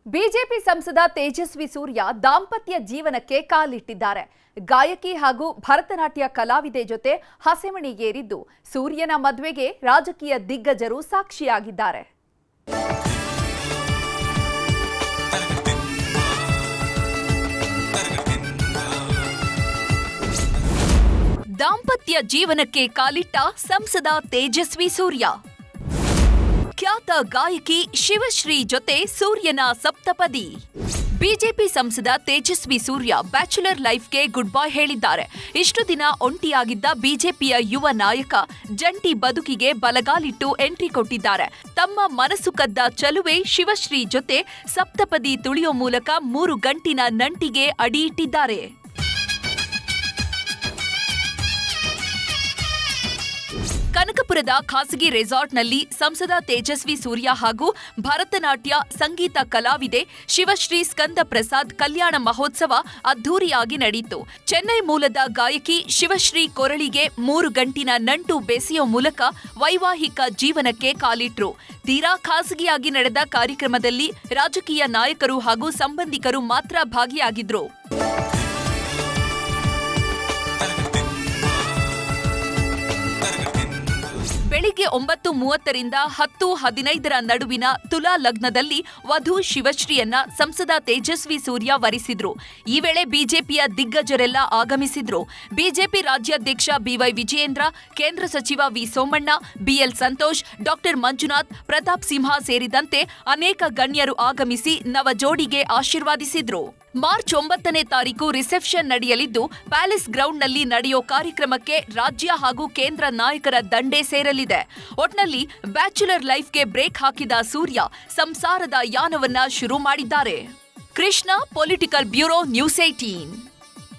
BJP ಸಂಸದ ತೇಜಸ್ವಿ ಸೂರ್ಯ ದಾಂಪತ್ಯ ಜೀವನಕ್ಕೆ ಕಾಲಿಟ್ಟಿದ್ದಾರೆ. ಗಾಯಕಿ ಹಾಗೂ ಭರತನಾಟ್ಯ ಕಲಾವಿದೆ ಜೊತೆ ಹಸೆಮಣೆಗೇರಿದ್ದು ಸೂರ್ಯನ ಮದುವೆಗೆ ರಾಜಕೀಯ ದಿಗ್ಗಜರು ಸಾಕ್ಷಿಯಾಗಿದ್ದಾರೆ. ದಾಂಪತ್ಯ ಜೀವನಕ್ಕೆ ಕಾಲಿಟ್ಟ ಸಂಸದ ತೇಜಸ್ವಿ ಸೂರ್ಯ. ಖ್ಯಾತ ಗಾಯಕಿ ಶಿವಶ್ರೀ ಜೊತೆ ಸೂರ್ಯನ ಸಪ್ತಪದಿ. ಬಿಜೆಪಿ ಸಂಸದ Tejasvi Surya bachelor ಲೈಫ್ಗೆ good bye ಹೇಳಿದ್ದಾರೆ. ಇಷ್ಟು ದಿನ ಒಂಟಿಯಾಗಿದ್ದ ಬಿಜೆಪಿಯ ಯುವ ನಾಯಕ ಜಂಟಿ ಬದುಕಿಗೆ ಬಲಗಾಲಿಟ್ಟು ಎಂಟ್ರಿ ಕೊಟ್ಟಿದ್ದಾರೆ. ತಮ್ಮ ಮನಸ್ಸು ಕದ್ದ ಚಲುವೆ ಶಿವಶ್ರೀ ಜೊತೆ ಸಪ್ತಪದಿ ತುಳಿಯೋ ಮೂಲಕ 3 ಗಂಟಿನ ನಂಟಿಗೆ ಅಡಿಯಿಟ್ಟಿದ್ದಾರೆ. ಕನಕಪುರದ ಖಾಸಗಿ ರೆಸಾರ್ಟ್ನಲ್ಲಿ ಸಂಸದ ತೇಜಸ್ವಿ ಸೂರ್ಯ ಹಾಗೂ ಭರತನಾಟ್ಯ ಸಂಗೀತ ಕಲಾವಿದೆ ಶಿವಶ್ರೀ ಸ್ಕಂದ ಪ್ರಸಾದ್ ಕಲ್ಯಾಣ ಮಹೋತ್ಸವ ಅದ್ಧೂರಿಯಾಗಿ ನಡೆಯಿತು. ಚೆನ್ನೈ ಮೂಲದ ಗಾಯಕಿ ಶಿವಶ್ರೀ ಕೊರಳಿಗೆ 3 ಗಂಟಿನ ನಂಟು ಬೆಸೆಯೋ ಮೂಲಕ ವೈವಾಹಿಕ ಜೀವನಕ್ಕೆ ಕಾಲಿಟ್ರು. ತೀರಾ ಖಾಸಗಿಯಾಗಿ ನಡೆದ ಕಾರ್ಯಕ್ರಮದಲ್ಲಿ ರಾಜಕೀಯ ನಾಯಕರು ಹಾಗೂ ಸಂಬಂಧಿಕರು ಮಾತ್ರ ಭಾಗಿಯಾಗಿದ್ರು. ಬೆಳಿಗ್ಗೆ 9:30ರಿಂದ 10:15 ನಡುವಿನ ತುಲಾ ಲಗ್ನದಲ್ಲಿ ವಧು ಶಿವಶ್ರೀಯನ್ನ ಸಂಸದ ತೇಜಸ್ವಿ ಸೂರ್ಯ ವರಿಸಿದ್ರು. ಈ ವೇಳೆ ಬಿಜೆಪಿಯ ದಿಗ್ಗಜರೆಲ್ಲ ಆಗಮಿಸಿದ್ರು. ಬಿಜೆಪಿ ರಾಜ್ಯಾಧ್ಯಕ್ಷ ಬಿವೈ ವಿಜಯೇಂದ್ರ, ಕೇಂದ್ರ ಸಚಿವ V Somanna, BL Santosh, doctor Manjunath, Pratap Simha ಸೇರಿದಂತೆ ಅನೇಕ ಗಣ್ಯರು ಆಗಮಿಸಿ ನವ ಜೋಡಿಗೆ ಆಶೀರ್ವಾದಿಸಿದ್ರು. ಮಾರ್ಚ್ 9ನೇ ತಾರೀಕು ರಿಸೆಪ್ಷನ್ ನಡೆಯಲಿದ್ದು ಪ್ಯಾಲೇಸ್ ಗ್ರೌಂಡ್ನಲ್ಲಿ ನಡೆಯೋ ಕಾರ್ಯಕ್ರಮಕ್ಕೆ ರಾಜ್ಯ ಹಾಗೂ ಕೇಂದ್ರ ನಾಯಕರ ದಂಡೇ ಸೇರಲಿದೆ. ಒಟ್ನಲ್ಲಿ ಬ್ಯಾಚುಲರ್ ಲೈಫ್ಗೆ ಬ್ರೇಕ್ ಹಾಕಿದ ಸೂರ್ಯ ಸಂಸಾರದ ಯಾನವನ್ನ ಶುರು ಮಾಡಿದ್ದಾರೆ. Krishna, political bureau, news 18.